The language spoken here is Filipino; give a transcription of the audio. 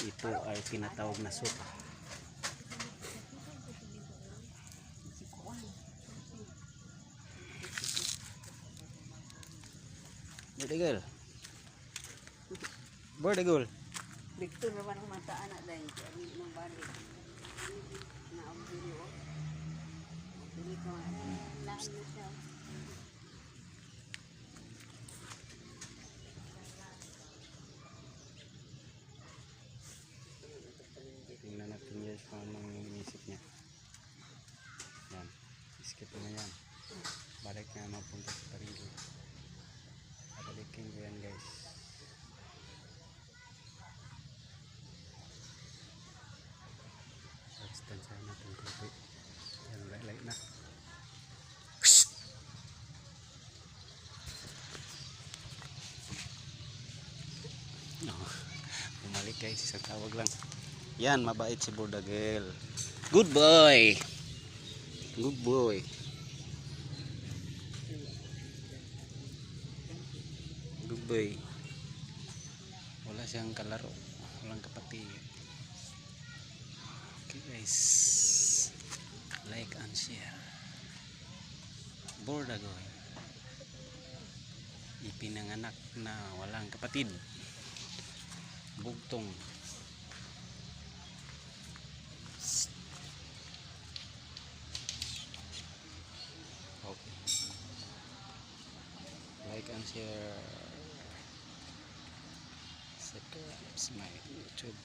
Ito ay tinatawag na soup. Berdegal. Berdegal. Victor naman ang mata anak dahil kami nang balik na ang video. Hindi ko lang siya. Tingnan natin guys kung anong inisip niya. Yan. Skip na yan. Balik na mapunta sa Parigi. Balikin ko yan guys. Extension natin kopi. Yan, light na. No. Bumalik guys, isang tawag lang. Yan, mabait si Bordagel. Good boy. Good boy. Good boy. Wala siyang kalaro. Walang kapatid. Okay guys. Like and share. Bordagel. Ipinanganak na walang kapatid. Bugtong. Okay. Like and share. Subscribe to my YouTube.